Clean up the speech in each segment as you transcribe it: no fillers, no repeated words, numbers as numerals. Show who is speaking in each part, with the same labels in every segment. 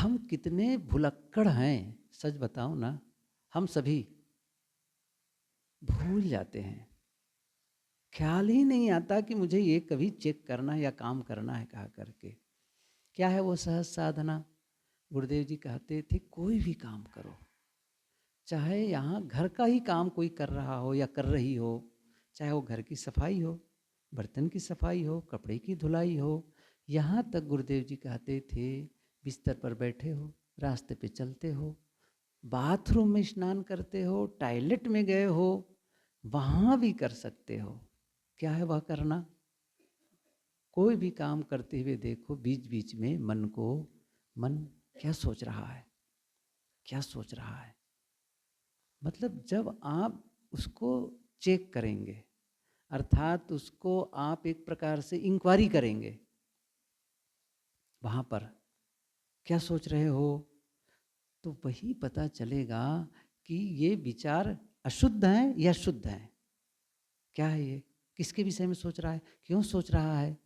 Speaker 1: हम कितने भुलक्कड़ हैं, सच बताऊं ना, हम सभी भूल जाते हैं। ख्याल ही नहीं आता कि मुझे ये कभी चेक करना है या काम करना है कहा करके। क्या है वो सहज साधना? गुरुदेव जी कहते थे कोई भी काम करो, चाहे यहाँ घर का ही काम कोई कर रहा हो या कर रही हो, चाहे वो घर की सफाई हो, बर्तन की सफाई हो, कपड़े की धुलाई हो, यहाँ तक गुरुदेव जी कहते थे बिस्तर पर बैठे हो, रास्ते पे चलते हो, बाथरूम में स्नान करते हो, टॉयलेट में गए हो, वहाँ भी कर सकते हो। क्या है वह करना? कोई भी काम करते हुए देखो बीच बीच में मन क्या सोच रहा है, क्या सोच रहा है। मतलब जब आप उसको चेक करेंगे, अर्थात उसको आप एक प्रकार से इंक्वायरी करेंगे, वहाँ पर क्या सोच रहे हो, तो वही पता चलेगा कि ये विचार अशुद्ध हैं या शुद्ध हैं। क्या है ये, किसके विषय में सोच रहा है, क्यों सोच रहा है।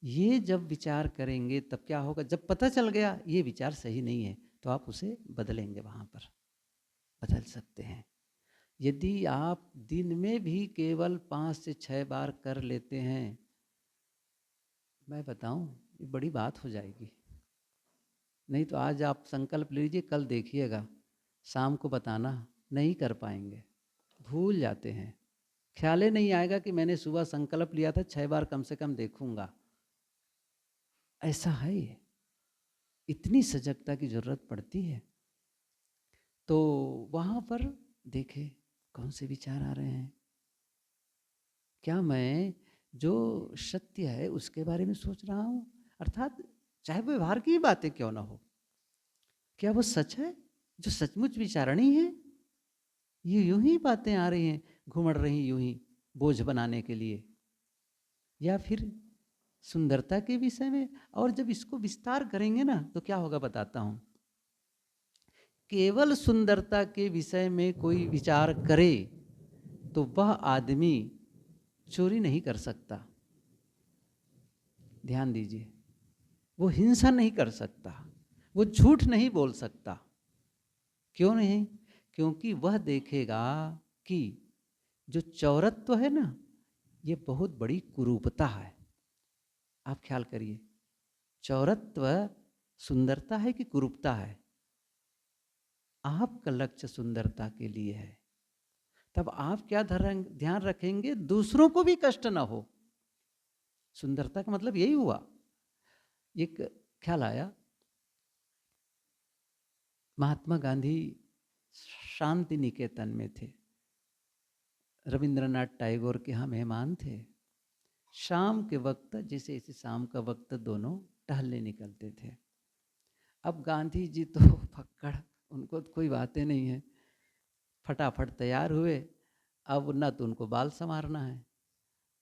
Speaker 1: ये जब विचार करेंगे तब क्या होगा, जब पता चल गया ये विचार सही नहीं है तो आप उसे बदलेंगे, वहाँ पर बदल सकते हैं। यदि आप दिन में भी केवल 5 से 6 बार कर लेते हैं, मैं बताऊं ये बड़ी बात हो जाएगी। नहीं तो आज आप संकल्प लीजिए, कल देखिएगा, शाम को बताना, नहीं कर पाएंगे, भूल जाते हैं। ख्याल ही नहीं आएगा कि मैंने सुबह संकल्प लिया था 6 बार कम से कम देखूंगा। ऐसा है ये, इतनी सजगता की जरूरत पड़ती है। तो वहाँ पर देखे कौन से विचार आ रहे हैं, क्या मैं जो सत्य है उसके बारे में सोच रहा हूँ, अर्थात चाहे व्यवहार की बातें क्यों ना हो, क्या वो सच है जो सचमुच विचारणीय है। ये यूं ही बातें आ रही हैं, घुमड़ रही यूं ही बोझ बनाने के लिए, या फिर सुंदरता के विषय में। और जब इसको विस्तार करेंगे ना तो क्या होगा बताता हूँ। केवल सुंदरता के विषय में कोई विचार करे तो वह आदमी चोरी नहीं कर सकता, ध्यान दीजिए, वो हिंसा नहीं कर सकता, वो झूठ नहीं बोल सकता। क्यों नहीं? क्योंकि वह देखेगा कि जो चौरत्व है ना, ये बहुत बड़ी कुरूपता है। आप ख्याल करिए, चौरत्व सुंदरता है कि कुरूपता है? आपका लक्ष्य सुंदरता के लिए है, तब आप क्या ध्यान रखेंगे, दूसरों को भी कष्ट ना हो। सुंदरता का मतलब यही हुआ। एक ख्याल आया, महात्मा गांधी शांति निकेतन में थे, रविंद्रनाथ टैगोर के यहाँ मेहमान थे। शाम के वक्त, जैसे इसी शाम का वक्त, दोनों टहलने निकलते थे। अब गांधी जी तो फक्कड़, उनको तो कोई बातें नहीं है, फटाफट तैयार हुए। अब न तो उनको बाल संवारना है,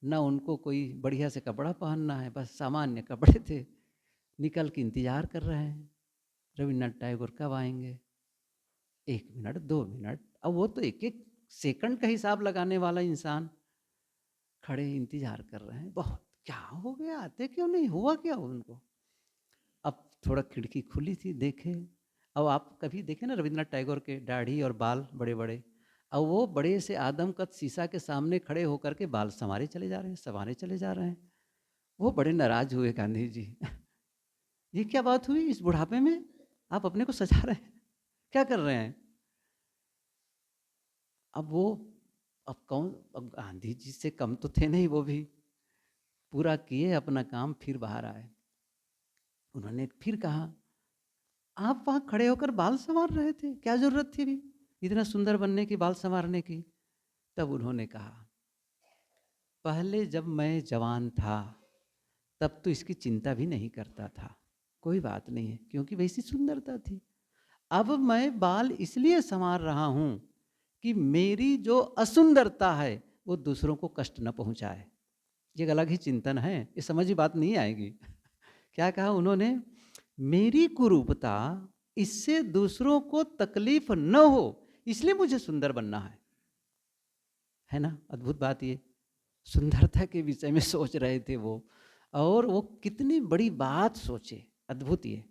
Speaker 1: न उनको कोई बढ़िया से कपड़ा पहनना है, बस सामान्य कपड़े थे। निकल के इंतजार कर रहे हैं रविन्द्रनाथ टैगोर कब आएंगे। 1 मिनट 2 मिनट, अब वो तो एक एक सेकंड का हिसाब लगाने वाला इंसान, खड़े इंतजार कर रहे हैं। बहुत क्या हो गया, आते क्यों नहीं, हुआ क्या उनको। अब थोड़ा खिड़की खुली थी, देखे। अब आप कभी देखे ना रविन्द्रनाथ टैगोर के दाढ़ी और बाल बड़े बड़े, अब वो बड़े से आदमकद शीशा के सामने खड़े होकर के बाल संवारे चले जा रहे हैं, संवारे चले जा रहे हैं। वो बड़े नाराज हुए गांधी जी ये क्या बात हुई, इस बुढ़ापे में आप अपने को सजा रहे हैं, क्या कर रहे हैं। अब वो, अब कौन, अब गांधी जी से कम तो थे नहीं, वो भी पूरा किए अपना काम, फिर बाहर आए। उन्होंने फिर कहा, आप वहां खड़े होकर बाल संवार रहे थे, क्या जरूरत थी भी इतना सुंदर बनने की, बाल संवारने की। तब उन्होंने कहा, पहले जब मैं जवान था तब तो इसकी चिंता भी नहीं करता था, कोई बात नहीं है, क्योंकि वैसी सुंदरता थी। अब मैं बाल इसलिए संवार रहा हूं कि मेरी जो असुंदरता है वो दूसरों को कष्ट न पहुंचाए। ये अलग ही चिंतन है, ये समझ ही बात नहीं आएगी क्या कहा उन्होंने, मेरी कुरूपता इससे दूसरों को तकलीफ न हो, इसलिए मुझे सुंदर बनना है ना। अद्भुत बात, ये सुंदरता के विषय में सोच रहे थे वो, और वो कितनी बड़ी बात सोचे, अद्भुत। ये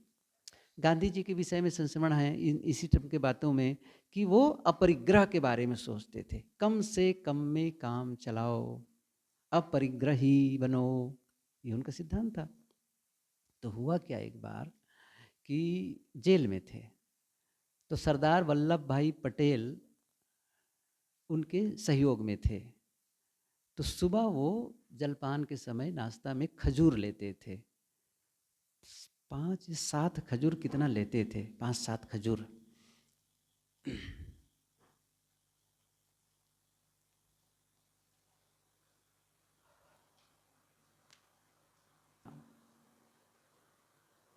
Speaker 1: गांधी जी के विषय में संस्मरण है इसी टाइप के बातों में कि वो अपरिग्रह के बारे में सोचते थे। कम से कम में काम चलाओ, अपरिग्रही बनो, ये उनका सिद्धांत था। तो हुआ क्या, एक बार कि जेल में थे तो सरदार वल्लभ भाई पटेल उनके सहयोग में थे। तो सुबह वो जलपान के समय नाश्ता में खजूर लेते थे। 5-7 खजूर कितना लेते थे, 5-7 खजूर।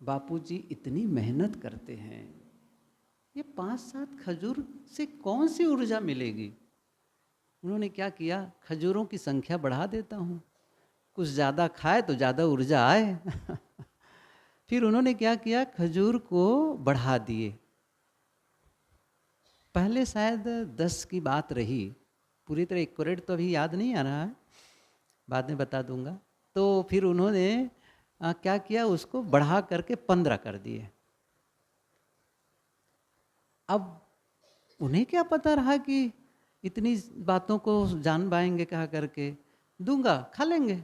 Speaker 1: बापूजी इतनी मेहनत करते हैं, ये 5-7 खजूर से कौन सी ऊर्जा मिलेगी। उन्होंने क्या किया, खजूरों की संख्या बढ़ा देता हूँ, कुछ ज़्यादा खाए तो ज़्यादा ऊर्जा आए। फिर उन्होंने क्या किया, खजूर को बढ़ा दिए। पहले शायद 10 की बात रही, पूरी तरह एक्यूरेट तो अभी याद नहीं आ रहा है, बाद में बता दूंगा। तो फिर उन्होंने क्या किया, उसको बढ़ा करके 15 कर दिए। अब उन्हें क्या पता रहा कि इतनी बातों को जान पाएंगे, कहा करके दूंगा, खा लेंगे।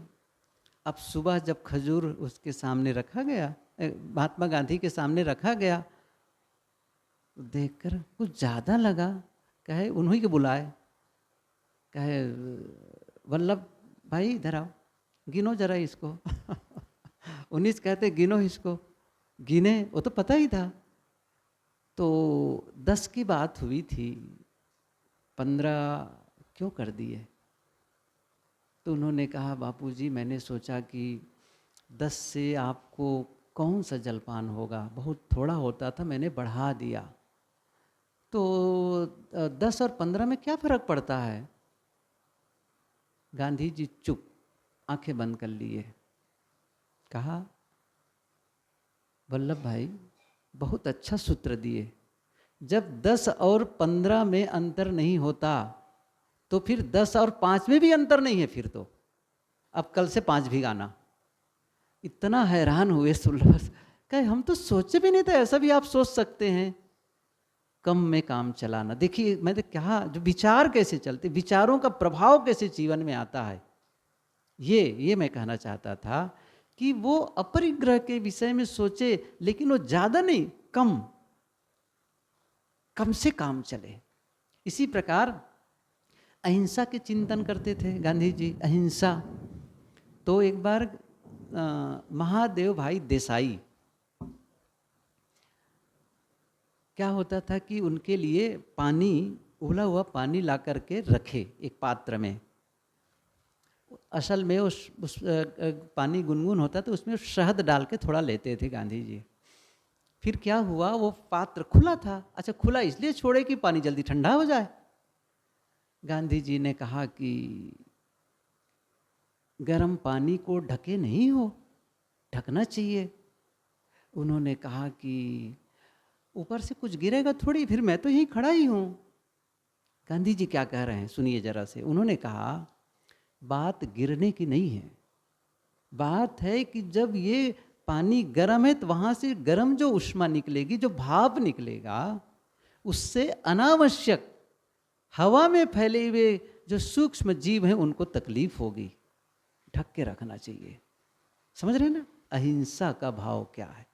Speaker 1: अब सुबह जब खजूर उसके सामने रखा गया, महात्मा गांधी के सामने रखा गया, तो देखकर कुछ ज़्यादा लगा। कहे उन्हीं के बुलाए, कहे वल्लभ भाई इधर आओ, गिनो जरा इसको। उन्हीं से कहते गिनो इसको, गिने, वो तो पता ही था। तो 10 की बात हुई थी, 15 क्यों कर दिए। तो उन्होंने कहा, बापूजी मैंने सोचा कि 10 से आपको कौन सा जलपान होगा, बहुत थोड़ा होता था, मैंने बढ़ा दिया। तो 10 और 15 में क्या फर्क पड़ता है। गांधी जी चुप, आंखें बंद कर लिए। कहा, वल्लभ भाई बहुत अच्छा सूत्र दिए, जब 10 और 15 में अंतर नहीं होता तो फिर 10 और 5 में भी अंतर नहीं है। फिर तो अब कल से 5 भी गाना। इतना हैरान हुए सुल्लभ, कहे हम तो सोचे भी नहीं थे ऐसा भी आप सोच सकते हैं। कम में काम चलाना, देखिए मैंने कहा जो विचार कैसे चलते, विचारों का प्रभाव कैसे जीवन में आता है, ये मैं कहना चाहता था कि वो अपरिग्रह के विषय में सोचे, लेकिन वो ज्यादा नहीं, कम से काम चले। इसी प्रकार अहिंसा के चिंतन करते थे गांधी जी, अहिंसा। तो एक बार महादेव भाई देसाई, क्या होता था कि उनके लिए पानी, उबला हुआ पानी ला करके रखे एक पात्र में। असल में उस पानी गुनगुन होता तो उसमें शहद डाल के थोड़ा लेते थे गांधी जी। फिर क्या हुआ, वो पात्र खुला था। अच्छा, खुला इसलिए छोड़े कि पानी जल्दी ठंडा हो जाए। गांधी जी ने कहा कि गर्म पानी को ढके नहीं हो, ढकना चाहिए। उन्होंने कहा कि ऊपर से कुछ गिरेगा थोड़ी, फिर मैं तो यहीं खड़ा ही हूं। गांधी जी क्या कह रहे हैं सुनिए जरा से। उन्होंने कहा, बात गिरने की नहीं है, बात है कि जब ये पानी गर्म है तो वहां से गर्म जो ऊष्मा निकलेगी, जो भाप निकलेगा, उससे अनावश्यक हवा में फैले हुए जो सूक्ष्म जीव हैं उनको तकलीफ होगी, ढक के रखना चाहिए। समझ रहे हैं ना, अहिंसा का भाव क्या है।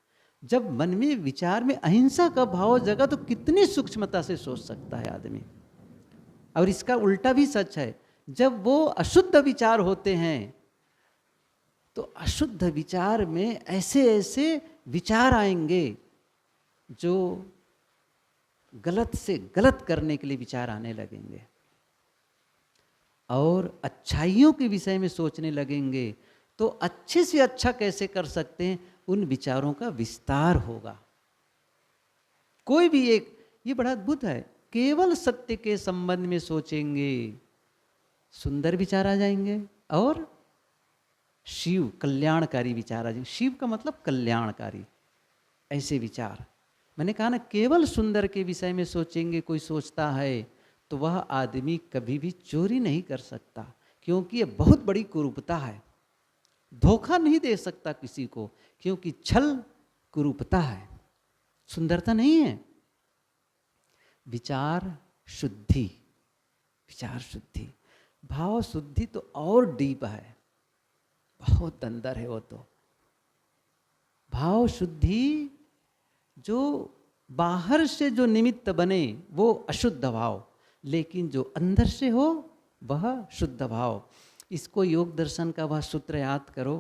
Speaker 1: जब मन में विचार में अहिंसा का भाव जगा तो कितनी सूक्ष्मता से सोच सकता है आदमी। और इसका उल्टा भी सच है, जब वो अशुद्ध विचार होते हैं तो अशुद्ध विचार में ऐसे ऐसे विचार आएंगे जो गलत से गलत करने के लिए विचार आने लगेंगे, और अच्छाइयों के विषय में सोचने लगेंगे तो अच्छे से अच्छा कैसे कर सकते हैं, उन विचारों का विस्तार होगा। कोई भी एक, ये बड़ा अद्भुत है, केवल सत्य के संबंध में सोचेंगे, सुंदर विचार आ जाएंगे, और शिव कल्याणकारी विचार आ जाएंगे। शिव का मतलब कल्याणकारी, ऐसे विचार। मैंने कहा ना, केवल सुंदर के विषय में सोचेंगे कोई सोचता है तो वह आदमी कभी भी चोरी नहीं कर सकता, क्योंकि ये बहुत बड़ी कुरूपता है। धोखा नहीं दे सकता किसी को, क्योंकि छल कुरूपता है। सुंदरता नहीं है, विचार शुद्धि। विचार शुद्धि, भाव शुद्धि तो और डीप है, बहुत अंदर है वो तो। भाव शुद्धि जो बाहर से जो निमित्त बने वो अशुद्ध भाव, लेकिन जो अंदर से हो वह शुद्ध भाव। इसको योग दर्शन का वह सूत्र याद करो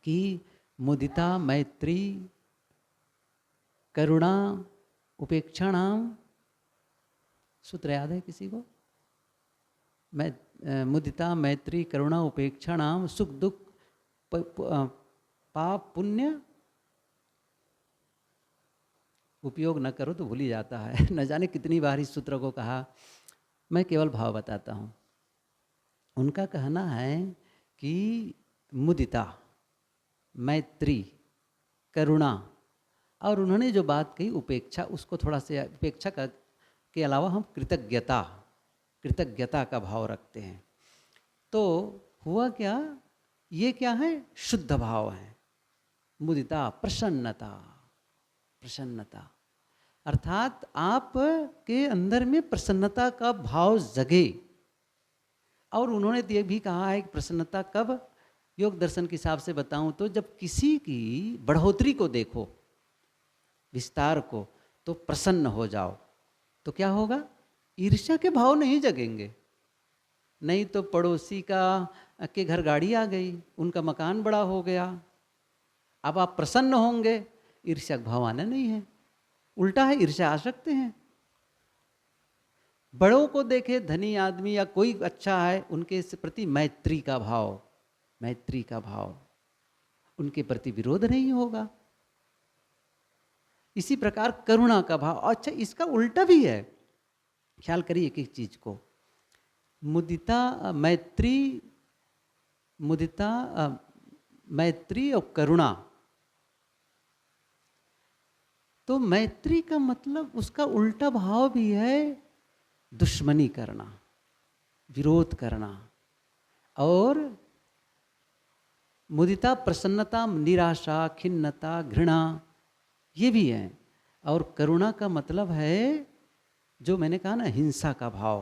Speaker 1: कि मुदिता मैत्री करुणा उपेक्षाणाम, सूत्र याद है किसी को? मुदिता मैत्री करुणा उपेक्षाणाम सुख दुख पाप पुण्य, उपयोग न करो तो भूल ही जाता है। न जाने कितनी बार इस सूत्र को कहा, मैं केवल भाव बताता हूँ। उनका कहना है कि मुदिता मैत्री करुणा, और उन्होंने जो बात कही उपेक्षा, उसको थोड़ा से उपेक्षा के अलावा हम कृतज्ञता, कृतज्ञता का भाव रखते हैं। तो हुआ क्या, ये क्या है? शुद्ध भाव है। मुदिता प्रसन्नता, प्रसन्नता अर्थात आप के अंदर में प्रसन्नता का भाव जगे। और उन्होंने ये भी कहा है कि प्रसन्नता कब, योग दर्शन के हिसाब से बताऊं तो जब किसी की बढ़ोतरी को देखो, विस्तार को, तो प्रसन्न हो जाओ। तो क्या होगा? ईर्ष्या के भाव नहीं जगेंगे। नहीं तो पड़ोसी का के घर गाड़ी आ गई, उनका मकान बड़ा हो गया, अब आप प्रसन्न होंगे, ईर्ष्या भाव आना नहीं है। उल्टा है, ईर्ष्या आ सकते हैं। बड़ों को देखे, धनी आदमी या कोई अच्छा है, उनके प्रति मैत्री का भाव, मैत्री का भाव, उनके प्रति विरोध नहीं होगा। इसी प्रकार करुणा का भाव। अच्छा, इसका उल्टा भी है, ख्याल करिए एक एक चीज को। मुदिता मैत्री, मुदिता मैत्री और करुणा, तो मैत्री का मतलब उसका उल्टा भाव भी है दुश्मनी करना, विरोध करना। और मुदिता प्रसन्नता, निराशा, खिन्नता, घृणा, ये भी है। और करुणा का मतलब है जो मैंने कहा ना, हिंसा का भाव,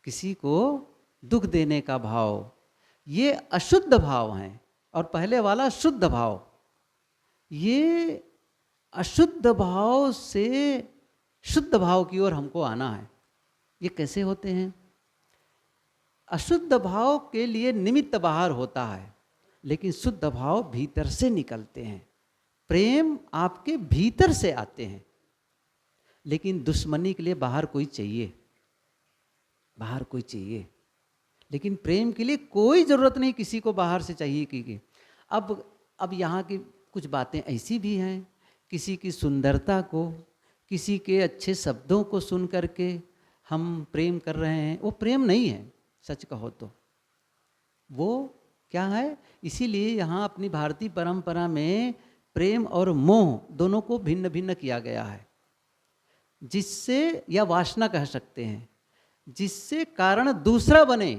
Speaker 1: किसी को दुख देने का भाव, ये अशुद्ध भाव है। और पहले वाला शुद्ध भाव, ये अशुद्ध भाव से शुद्ध भाव की ओर हमको आना है। ये कैसे होते हैं? अशुद्ध भाव के लिए निमित्त बाहर होता है, लेकिन शुद्ध भाव भीतर से निकलते हैं। प्रेम आपके भीतर से आते हैं, लेकिन दुश्मनी के लिए बाहर कोई चाहिए, बाहर कोई चाहिए। लेकिन प्रेम के लिए कोई जरूरत नहीं किसी को बाहर से चाहिए कि अब यहाँ की कुछ बातें ऐसी भी हैं, किसी की सुंदरता को, किसी के अच्छे शब्दों को सुन करके हम प्रेम कर रहे हैं, वो प्रेम नहीं है। सच कहो तो वो क्या है? इसीलिए यहाँ अपनी भारतीय परंपरा में प्रेम और मोह दोनों को भिन्न भिन्न किया गया है। जिससे, या वासना कह सकते हैं, जिससे कारण दूसरा बने,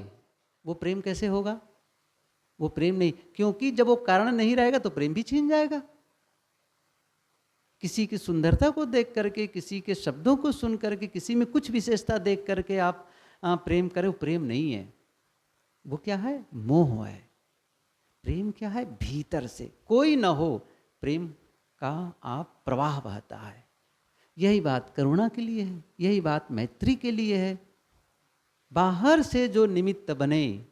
Speaker 1: वो प्रेम कैसे होगा? वो प्रेम नहीं, क्योंकि जब वो कारण नहीं रहेगा तो प्रेम भी छीन जाएगा। किसी की सुंदरता को देख करके, किसी के शब्दों को सुन करके, किसी में कुछ विशेषता देख करके आप प्रेम करें, वो प्रेम नहीं है। वो क्या है? मोह है। प्रेम क्या है? भीतर से कोई ना हो, प्रेम का आप प्रवाह बहता है। यही बात करुणा के लिए है, यही बात मैत्री के लिए है। बाहर से जो निमित्त बने,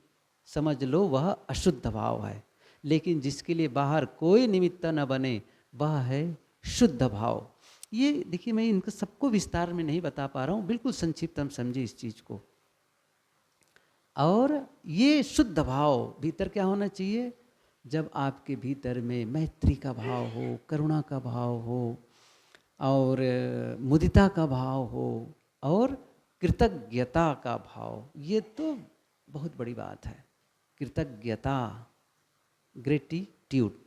Speaker 1: समझ लो वह अशुद्ध भाव है। लेकिन जिसके लिए बाहर कोई निमित्त न बने, वह है शुद्ध भाव। ये देखिए, मैं इनको सबको विस्तार में नहीं बता पा रहा हूँ, बिल्कुल संक्षिप्त हम समझे इस चीज को। और ये शुद्ध भाव भीतर क्या होना चाहिए? जब आपके भीतर में मैत्री का भाव हो, करुणा का भाव हो, और मुदिता का भाव हो, और कृतज्ञता का भाव। ये तो बहुत बड़ी बात है, कृतज्ञता, ग्रेटिट्यूड।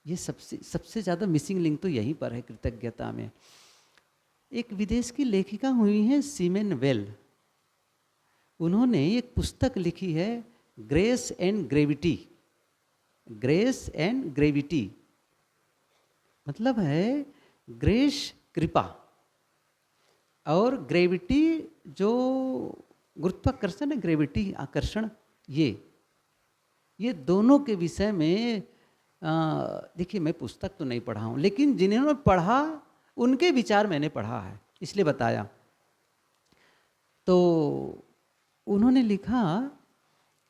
Speaker 1: ये सबसे ज़्यादा मिसिंग लिंक तो यहीं पर है, कृतज्ञता में। एक विदेश की लेखिका हुई हैं सिमेन वेल, उन्होंने एक पुस्तक लिखी है, grace and gravity. Grace and gravity, मतलब है ग्रेस कृपा, और ग्रेविटी जो गुरुत्वाकर्षण है, ग्रेविटी आकर्षण, ये दोनों के विषय में देखिए मैं पुस्तक तो नहीं पढ़ा हूँ, लेकिन जिन्होंने पढ़ा उनके विचार मैंने पढ़ा है, इसलिए बताया। तो उन्होंने लिखा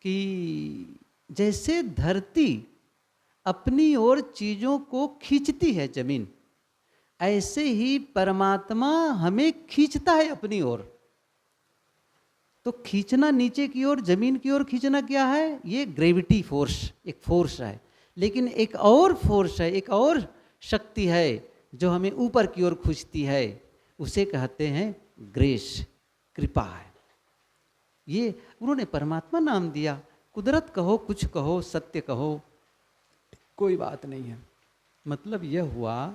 Speaker 1: कि जैसे धरती अपनी ओर चीज़ों को खींचती है जमीन, ऐसे ही परमात्मा हमें खींचता है अपनी ओर। तो खींचना नीचे की ओर, जमीन की ओर खींचना क्या है? ये ग्रेविटी फोर्स, एक फोर्स है। लेकिन एक और फोर्स है, एक और शक्ति है जो हमें ऊपर की ओर खींचती है, उसे कहते हैं ग्रेस, कृपा है। ये उन्होंने परमात्मा नाम दिया। कुदरत कहो, कुछ कहो, सत्य कहो, कोई बात नहीं है। मतलब यह हुआ,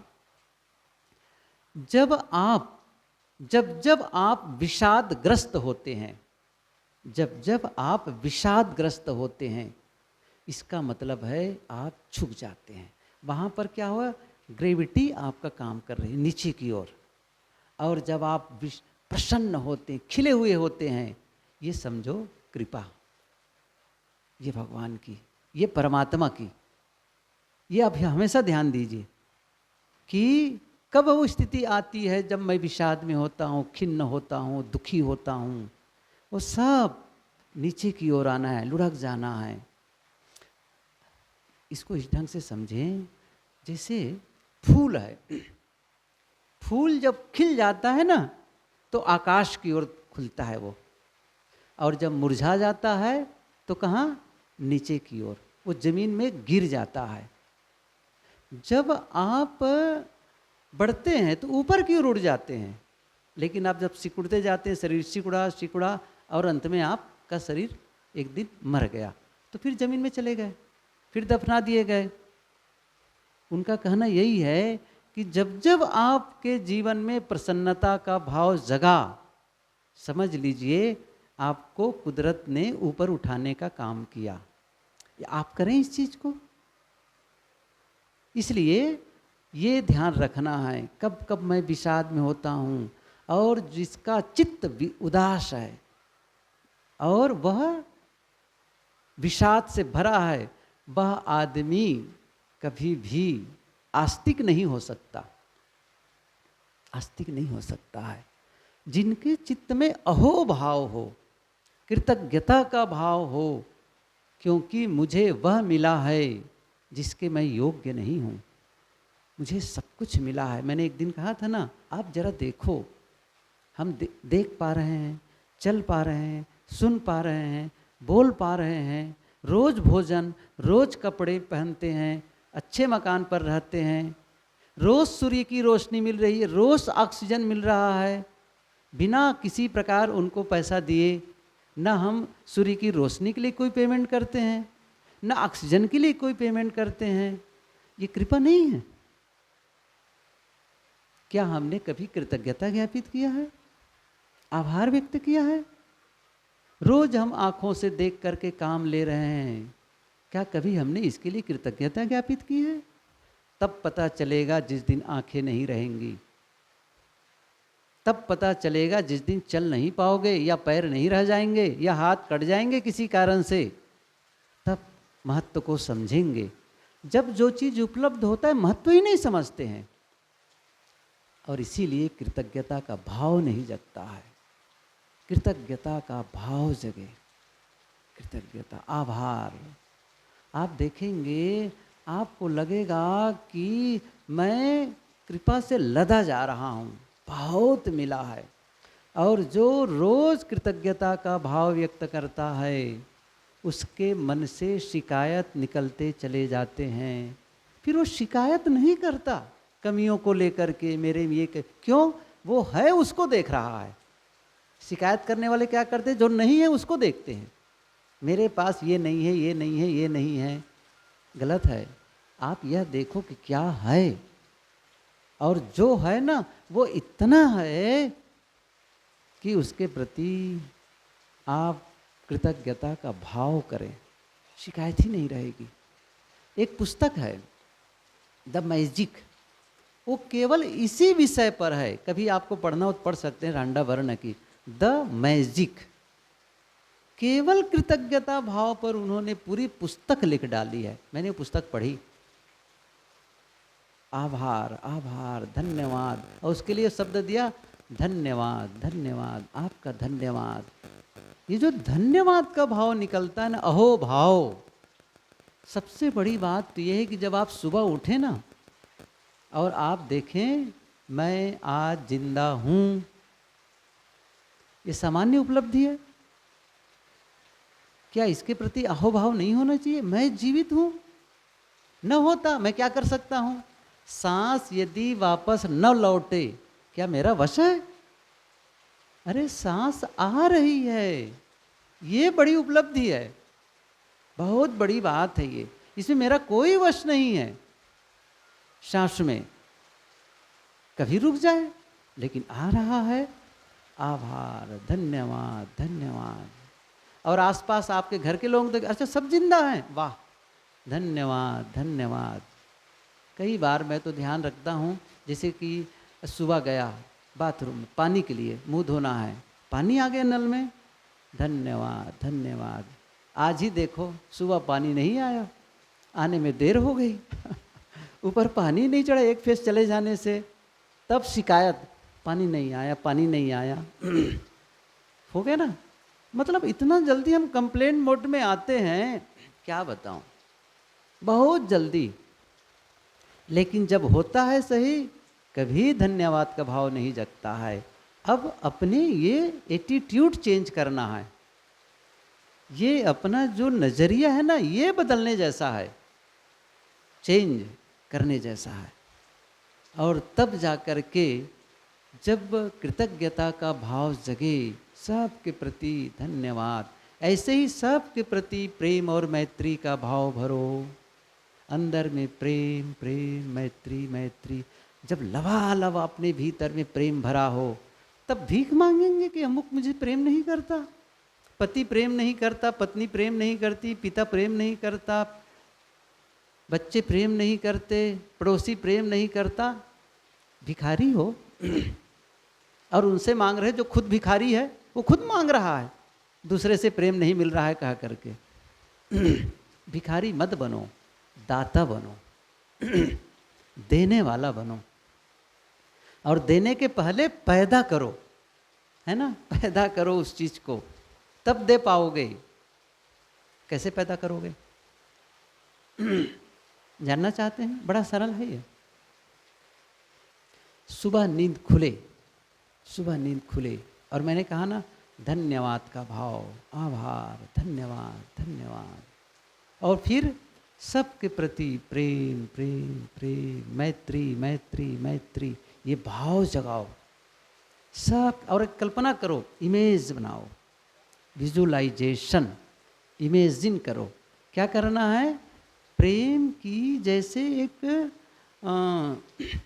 Speaker 1: जब आप विषादग्रस्त होते हैं, जब आप विषादग्रस्त होते हैं, इसका मतलब है आप झुक जाते हैं। वहाँ पर क्या हुआ? ग्रेविटी आपका काम कर रही है नीचे की ओर। और जब आप प्रसन्न होते हैं, खिले हुए होते हैं, ये समझो कृपा, ये भगवान की, ये परमात्मा की। ये आप हमेशा ध्यान दीजिए कि कब वो स्थिति आती है जब मैं विषाद में होता हूँ, खिन्न होता हूँ, दुखी होता हूँ, वो सब नीचे की ओर आना है, लुढ़क जाना है। इसको इस ढंग से समझें, जैसे फूल है, फूल जब खिल जाता है ना तो आकाश की ओर खुलता है वो, और जब मुरझा जाता है तो कहाँ? नीचे की ओर, वो जमीन में गिर जाता है। जब आप बढ़ते हैं तो ऊपर की ओर उड़ जाते हैं, लेकिन आप जब सिकुड़ते जाते हैं, शरीर सिकुड़ा सिकुड़ा और अंत में आपका शरीर एक दिन मर गया, तो फिर जमीन में चले गए, फिर दफना दिए गए। उनका कहना यही है कि जब जब आपके जीवन में प्रसन्नता का भाव जगा, समझ लीजिए आपको कुदरत ने ऊपर उठाने का काम किया। आप करें इस चीज को। इसलिए ये ध्यान रखना है, कब कब मैं विषाद में होता हूँ, और जिसका चित्त उदास है और वह विषाद से भरा है, वह आदमी कभी भी आस्तिक नहीं हो सकता, आस्तिक नहीं हो सकता है। जिनके चित्त में अहो भाव हो, कृतज्ञता का भाव हो, क्योंकि मुझे वह मिला है जिसके मैं योग्य नहीं हूँ, मुझे सब कुछ मिला है। मैंने एक दिन कहा था ना, आप जरा देखो, हम देख पा रहे हैं, चल पा रहे हैं, सुन पा रहे हैं, बोल पा रहे हैं, रोज भोजन, रोज कपड़े पहनते हैं, अच्छे मकान पर रहते हैं, रोज सूर्य की रोशनी मिल रही है, रोज ऑक्सीजन मिल रहा है, बिना किसी प्रकार उनको पैसा दिए। न हम सूर्य की रोशनी के लिए कोई पेमेंट करते हैं, न ऑक्सीजन के लिए कोई पेमेंट करते हैं। ये कृपा नहीं है? क्या हमने कभी कृतज्ञता ज्ञापित किया है, आभार व्यक्त किया है? रोज हम आंखों से देख करके काम ले रहे हैं, क्या कभी हमने इसके लिए कृतज्ञता ज्ञापित की है? तब पता चलेगा जिस दिन आंखें नहीं रहेंगी, तब पता चलेगा जिस दिन चल नहीं पाओगे, या पैर नहीं रह जाएंगे, या हाथ कट जाएंगे किसी कारण से, तब महत्व को समझेंगे। जब जो चीज उपलब्ध होता है महत्व ही नहीं समझते हैं, और इसीलिए कृतज्ञता का भाव नहीं जगता है। कृतज्ञता का भाव जगे, कृतज्ञता, आभार। आप देखेंगे, आपको लगेगा कि मैं कृपा से लदा जा रहा हूँ, बहुत मिला है। और जो रोज कृतज्ञता का भाव व्यक्त करता है, उसके मन से शिकायत निकलते चले जाते हैं। फिर वो शिकायत नहीं करता कमियों को लेकर के, मेरे ये क्यों, वो है उसको देख रहा है। शिकायत करने वाले क्या करते हैं? जो नहीं है उसको देखते हैं, मेरे पास ये नहीं है, ये नहीं है, ये नहीं है। गलत है। आप यह देखो कि क्या है, और जो है ना वो इतना है कि उसके प्रति आप कृतज्ञता का भाव करें, शिकायत ही नहीं रहेगी। एक पुस्तक है द मैजिक, वो केवल इसी विषय पर है। कभी आपको पढ़ना हो तो पढ़ सकते हैं, रांडा वर्ण की द मैजिक। केवल कृतज्ञता भाव पर उन्होंने पूरी पुस्तक लिख डाली है। मैंने वो पुस्तक पढ़ी। आभार, आभार, धन्यवाद, और उसके लिए शब्द दिया धन्यवाद, धन्यवाद, आपका धन्यवाद। ये जो धन्यवाद का भाव निकलता है ना, अहो भाव। सबसे बड़ी बात तो ये है कि जब आप सुबह उठे ना और आप देखें मैं आज जिंदा हूं, ये सामान्य उपलब्धि है। क्या इसके प्रति अहोभाव नहीं होना चाहिए? मैं जीवित हूं, न होता मैं क्या कर सकता हूं? सांस यदि वापस न लौटे, क्या मेरा वश है? अरे सांस आ रही है, ये बड़ी उपलब्धि है, बहुत बड़ी बात है ये। इसमें मेरा कोई वश नहीं है। सांस में कभी रुक जाए, लेकिन आ रहा है। आभार, धन्यवाद, धन्यवाद। और आसपास आपके घर के लोग तो अच्छा सब जिंदा हैं, वाह, धन्यवाद, धन्यवाद। कई बार मैं तो ध्यान रखता हूँ, जैसे कि सुबह गया बाथरूम में पानी के लिए, मुंह धोना है, पानी आ गया नल में, धन्यवाद, धन्यवाद। आज ही देखो सुबह पानी नहीं आया, आने में देर हो गई ऊपर पानी नहीं चढ़ा, एक फेस चले जाने से, तब शिकायत पानी नहीं आया, पानी नहीं आया हो गया ना। मतलब इतना जल्दी हम कंप्लेंट मोड में आते हैं, क्या बताऊं, बहुत जल्दी। लेकिन जब होता है सही, कभी धन्यवाद का भाव नहीं जगता है। अब अपने ये एटीट्यूड चेंज करना है, ये अपना जो नजरिया है ना, ये बदलने जैसा है, चेंज करने जैसा है। और तब जाकर के जब कृतज्ञता का भाव जगे, सबके प्रति धन्यवाद, ऐसे ही सबके प्रति प्रेम और मैत्री का भाव भरो। अंदर में प्रेम, प्रेम, मैत्री, मैत्री। जब लबालब अपने भीतर में प्रेम भरा हो, तब भीख मांगेंगे कि अमुक मुझे प्रेम नहीं करता, पति प्रेम नहीं करता, पत्नी प्रेम नहीं करती, पिता प्रेम नहीं करता, बच्चे प्रेम नहीं करते, पड़ोसी प्रेम नहीं करता। भिखारी हो और उनसे मांग रहे, जो खुद भिखारी है वो खुद मांग रहा है, दूसरे से प्रेम नहीं मिल रहा है कहा करके। भिखारी मत बनो, दाता बनो देने वाला बनो। और देने के पहले पैदा करो, है ना, पैदा करो उस चीज को, तब दे पाओगे। कैसे पैदा करोगे जानना चाहते हैं? बड़ा सरल है ये। सुबह नींद खुले, सुबह नींद खुले, और मैंने कहा ना धन्यवाद का भाव, आभार, धन्यवाद, धन्यवाद। और फिर सबके प्रति प्रेम, प्रेम, प्रेम, मैत्री, मैत्री, मैत्री, ये भाव जगाओ सब। और एक कल्पना करो, इमेज बनाओ, विजुअलाइजेशन, इमेजिन करो। क्या करना है? प्रेम की जैसे एक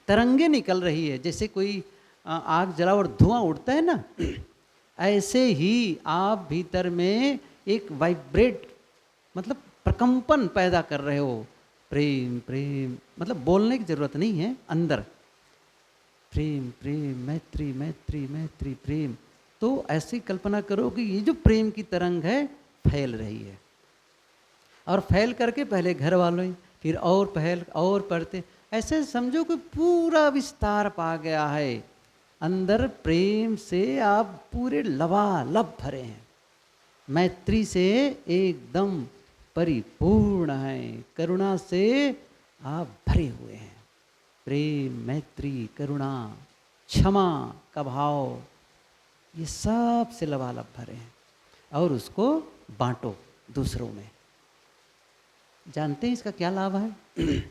Speaker 1: तरंगे निकल रही है, जैसे कोई आग जला और धुआं उड़ता है ना, ऐसे ही आप भीतर में एक वाइब्रेट, मतलब प्रकंपन पैदा कर रहे हो। प्रेम, प्रेम, मतलब बोलने की जरूरत नहीं है, अंदर प्रेम, प्रेम, मैत्री, मैत्री, मैत्री, प्रेम। तो ऐसी कल्पना करो कि ये जो प्रेम की तरंग है फैल रही है, और फैल करके पहले घर वालों, फिर और फैल और पढ़ते, ऐसे समझो कि पूरा विस्तार पा गया है। अंदर प्रेम से आप पूरे लबालब भरे हैं, मैत्री से एकदम परिपूर्ण हैं, करुणा से आप भरे हुए हैं। प्रेम, मैत्री, करुणा, क्षमा का भाव, ये सब से लबालब भरे हैं। और उसको बांटो दूसरों में। जानते हैं इसका क्या लाभ है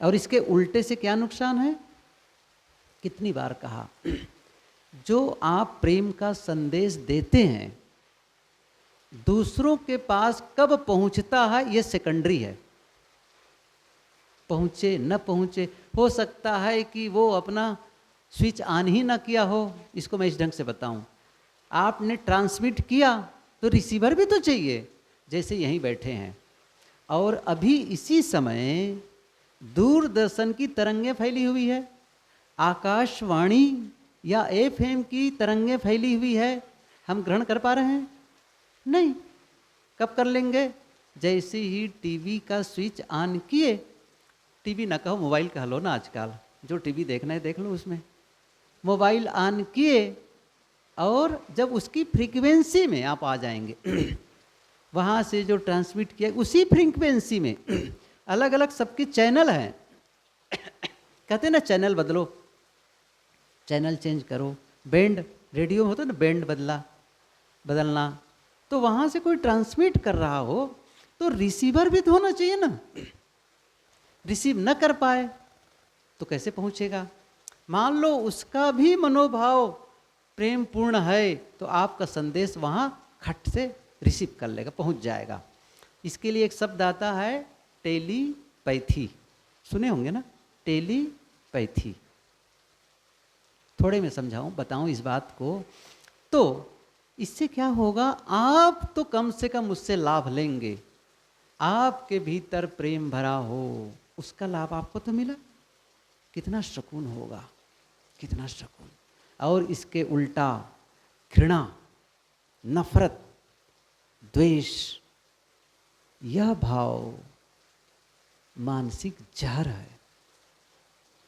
Speaker 1: और इसके उल्टे से क्या नुकसान है? कितनी बार कहा, जो आप प्रेम का संदेश देते हैं, दूसरों के पास कब पहुंचता है ये सेकेंडरी है। पहुंचे न पहुंचे, हो सकता है कि वो अपना स्विच ऑन ही ना किया हो। इसको मैं इस ढंग से बताऊं, आपने ट्रांसमिट किया तो रिसीवर भी तो चाहिए। जैसे यहीं बैठे हैं और अभी इसी समय दूरदर्शन की तरंगें फैली हुई है, आकाशवाणी या एफएम की तरंगें फैली हुई है, हम ग्रहण कर पा रहे हैं? नहीं। कब कर लेंगे? जैसे ही टीवी का स्विच ऑन किए, टीवी ना कहो, मोबाइल कह लो ना, आजकल जो टीवी देखना है देख लो उसमें, मोबाइल ऑन किए और जब उसकी फ्रीक्वेंसी में आप आ जाएंगे वहाँ से जो ट्रांसमिट किया उसी फ्रीक्वेंसी में अलग अलग सबके चैनल हैं। कहते हैं ना चैनल बदलो, चैनल चेंज करो, बैंड, रेडियो में होता है ना बैंड बदलना, तो वहाँ से कोई ट्रांसमिट कर रहा हो तो रिसीवर भी तो होना चाहिए ना। रिसीव न कर पाए तो कैसे पहुँचेगा? मान लो उसका भी मनोभाव प्रेम पूर्ण है तो आपका संदेश वहाँ खट से रिसीव कर लेगा, पहुँच जाएगा। इसके लिए एक शब्द आता है टेलीपैथी, सुने होंगे ना, टेलीपैथी। थोड़े में समझाऊं, बताऊं इस बात को, तो इससे क्या होगा, आप तो कम से कम उससे लाभ लेंगे। आपके भीतर प्रेम भरा हो, उसका लाभ आपको तो मिला, कितना सुकून होगा, कितना सुकून। और इसके उल्टा घृणा, नफरत, द्वेष, यह भाव मानसिक जहर है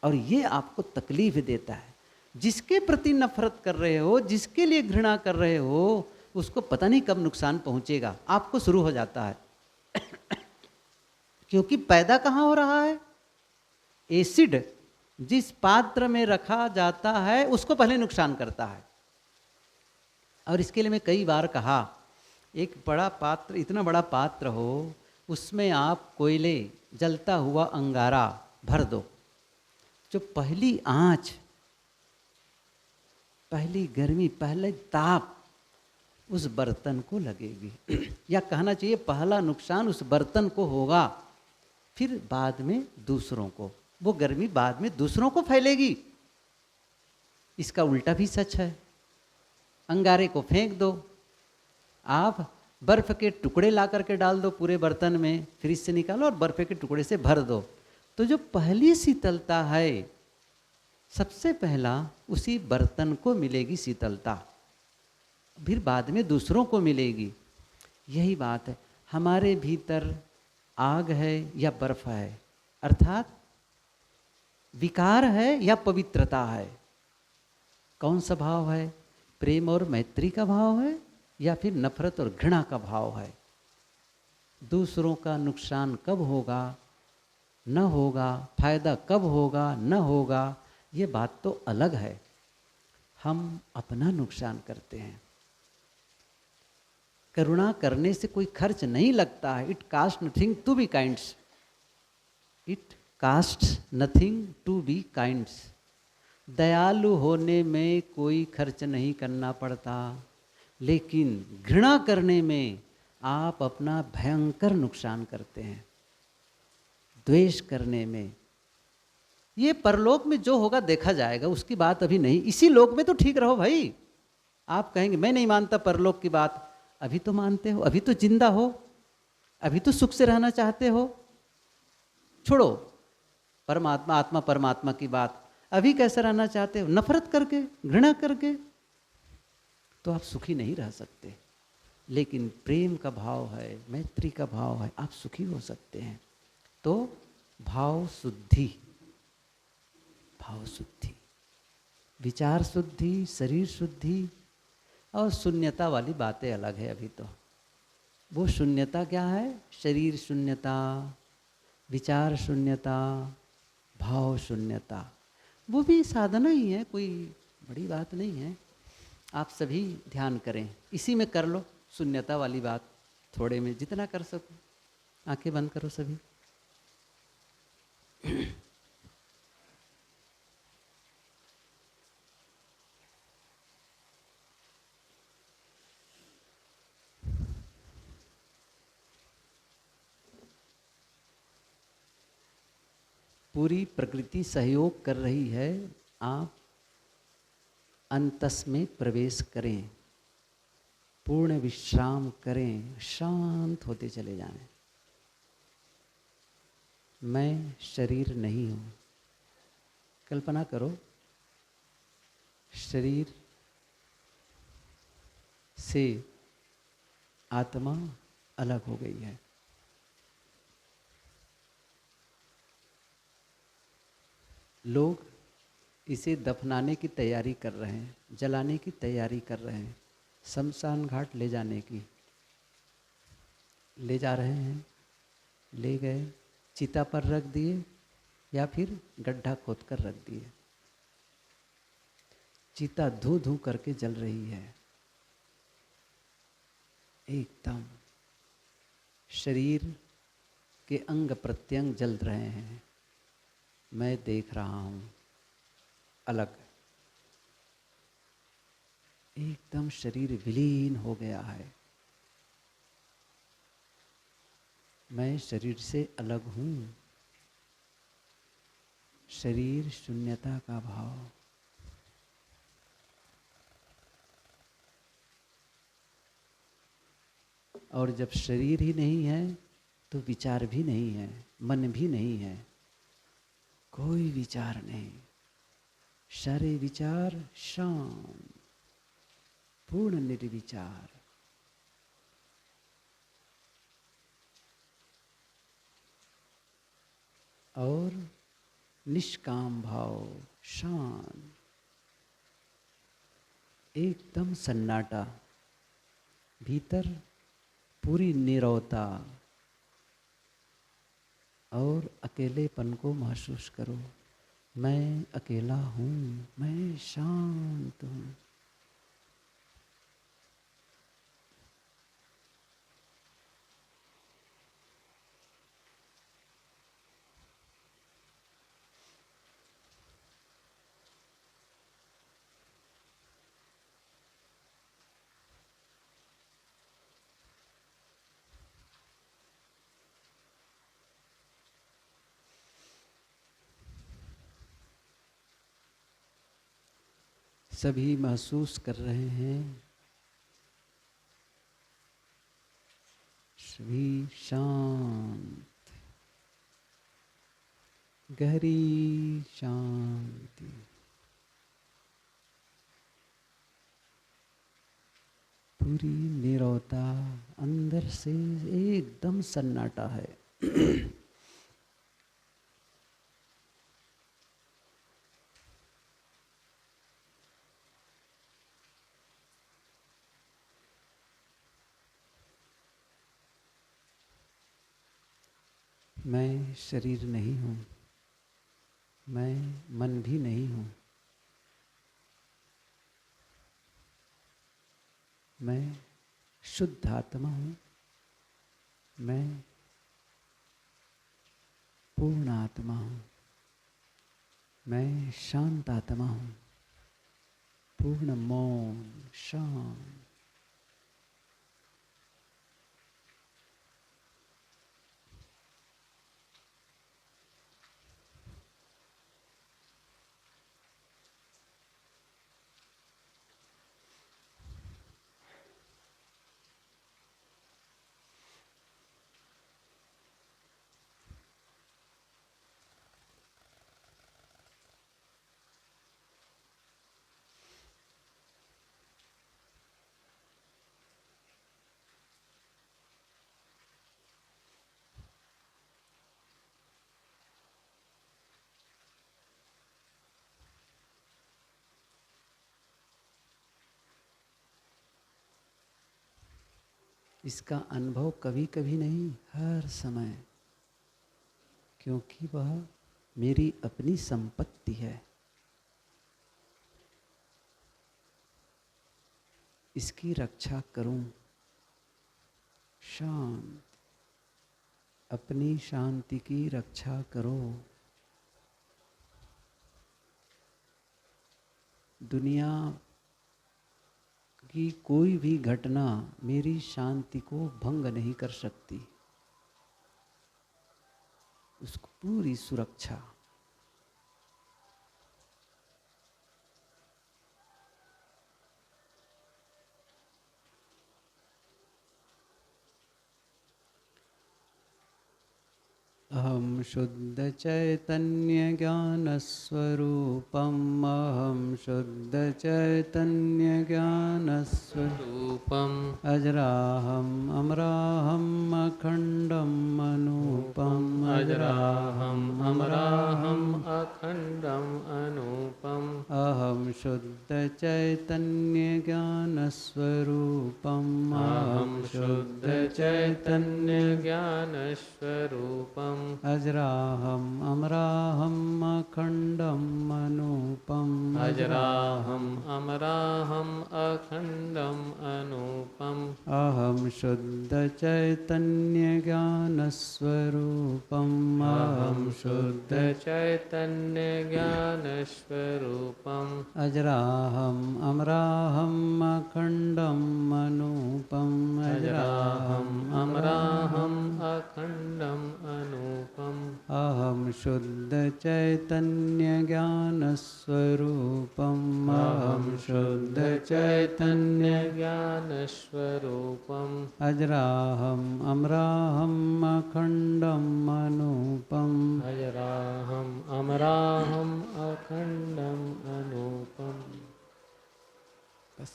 Speaker 1: और ये आपको तकलीफ देता है। जिसके प्रति नफरत कर रहे हो, जिसके लिए घृणा कर रहे हो, उसको पता नहीं कब नुकसान पहुंचेगा, आपको शुरू हो जाता है। क्योंकि पैदा कहाँ हो रहा है? एसिड जिस पात्र में रखा जाता है उसको पहले नुकसान करता है। और इसके लिए मैं कई बार कहा, एक बड़ा पात्र, इतना बड़ा पात्र हो, उसमें आप कोयले, जलता हुआ अंगारा भर दो, जो पहली आंच, पहली गर्मी, पहले ताप उस बर्तन को लगेगी या कहना चाहिए पहला नुकसान उस बर्तन को होगा, फिर बाद में दूसरों को, वो गर्मी बाद में दूसरों को फैलेगी। इसका उल्टा भी सच है। अंगारे को फेंक दो, आप बर्फ के टुकड़े ला करके डाल दो पूरे बर्तन में, फ्रिज से निकालो और बर्फ के टुकड़े से भर दो, तो जो पहली शीतलता है सबसे पहला उसी बर्तन को मिलेगी शीतलता, फिर बाद में दूसरों को मिलेगी। यही बात है, हमारे भीतर आग है या बर्फ है, अर्थात विकार है या पवित्रता है, कौन सा भाव है? प्रेम और मैत्री का भाव है या फिर नफरत और घृणा का भाव है? दूसरों का नुकसान कब होगा न होगा, फायदा कब होगा न होगा, ये बात तो अलग है। हम अपना नुकसान करते हैं। करुणा करने से कोई खर्च नहीं लगता है। It cost nothing to be kinds, it cost nothing to be kinds. दयालु होने में कोई खर्च नहीं करना पड़ता, लेकिन घृणा करने में आप अपना भयंकर नुकसान करते हैं। द्वेष करने में, ये परलोक में जो होगा देखा जाएगा, उसकी बात अभी नहीं। इसी लोक में तो ठीक रहो भाई। आप कहेंगे मैं नहीं मानता परलोक की बात, अभी तो मानते हो, अभी तो जिंदा हो, अभी तो सुख से रहना चाहते हो। छोड़ो परमात्मा, आत्मा परमात्मा की बात, अभी कैसे रहना चाहते हो? नफरत करके, घृणा करके, तो आप सुखी नहीं रह सकते। लेकिन प्रेम का भाव है, मैत्री का भाव है, आप सुखी हो सकते हैं। तो भाव शुद्धि, भाव शुद्धि, विचार शुद्धि, शरीर शुद्धि और शून्यता वाली बातें अलग है। अभी तो वो शून्यता क्या है? शरीर शून्यता, विचार शून्यता, भाव शून्यता, वो भी साधना ही है, कोई बड़ी बात नहीं है। आप सभी ध्यान करें, इसी में कर लो शून्यता वाली बात, थोड़े में जितना कर सको। आंखें बंद करो सभी। पूरी प्रकृति सहयोग कर रही है, आप अंतस में प्रवेश करें, पूर्ण विश्राम करें, शांत होते चले जाएं। मैं शरीर नहीं हूँ। कल्पना करो, शरीर से आत्मा अलग हो गई है। लोग इसे दफनाने की तैयारी कर रहे हैं, जलाने की तैयारी कर रहे हैं, शमशान घाट ले जाने की, ले जा रहे हैं, ले गए, चिता पर रख दिए या फिर गड्ढा खोद कर रख दिए। चिता धू धू करके जल रही है, एकदम शरीर के अंग प्रत्यंग जल रहे हैं। मैं देख रहा हूँ अलग, एकदम शरीर विलीन हो गया है। मैं शरीर से अलग हूँ। शरीर शून्यता का भाव। और जब शरीर ही नहीं है तो विचार भी नहीं है, मन भी नहीं है, कोई विचार नहीं, सारे विचार शांत, पूर्ण निर्विचार। और निष्काम भाव, शांत, एकदम सन्नाटा, भीतर पूरी नीरवता और अकेलेपन को महसूस करो। मैं अकेला हूँ, मैं शांत हूँ। सभी महसूस कर रहे हैं, सभी शांत, गहरी शांति, पूरी नीरवता, अंदर से एकदम सन्नाटा है। मैं शरीर नहीं हूँ, मैं मन भी नहीं हूँ, मैं शुद्ध आत्मा हूँ, मैं पूर्ण आत्मा हूँ, मैं शांत आत्मा हूँ, पूर्ण मौन, शांत। इसका अनुभव कभी कभी नहीं, हर समय, क्योंकि वह मेरी अपनी संपत्ति है। इसकी रक्षा करूं, शांत, अपनी शांति की रक्षा करो। दुनिया की कोई भी घटना मेरी शांति को भंग नहीं कर सकती। उसको पूरी सुरक्षा। अहम शुद्ध चैतन्य ज्ञान स्वरूपम अहम शुद्ध चैतन्य ज्ञान स्वरूपम अजराहम अमराहम अखंडम अनूपम अजराहम अमराहम अखंडम अनूपम अहम शुद्ध चैतन्य ज्ञान स्वरूपम अहम शुद्ध चैतन्य ज्ञान स्वरूपम अजराहम अमराहम अखंडम अनूपम अजराहम अमराहम अखंडम अनूपम अहम शुद्ध चैतन्य ज्ञान स्वरूपम अहम शुद्ध चैतन्य ज्ञान स्वरूपम अजराहम अमराहम अखंडम अनूपम अजराहम अमराहम अखंडम अनूपम अहम शुद्ध चैतन्य ज्ञान स्वरूपम अहम शुद्ध चैतन्य ज्ञान स्वरूपम अजराहम अमराहम अखंडम अनूपम अजराहम अमराहम अखंडम अनूपम। बस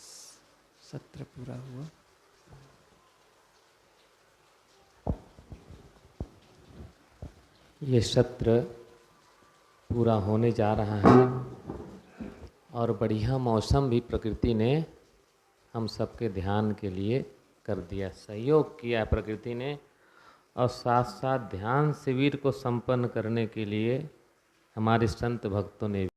Speaker 1: सत्र पूरा हुआ।
Speaker 2: ये सत्र पूरा होने जा रहा है और बढ़िया मौसम भी प्रकृति ने हम सबके ध्यान के लिए कर दिया, सहयोग किया प्रकृति ने। और साथ साथ ध्यान शिविर को संपन्न करने के लिए हमारे संत भक्तों ने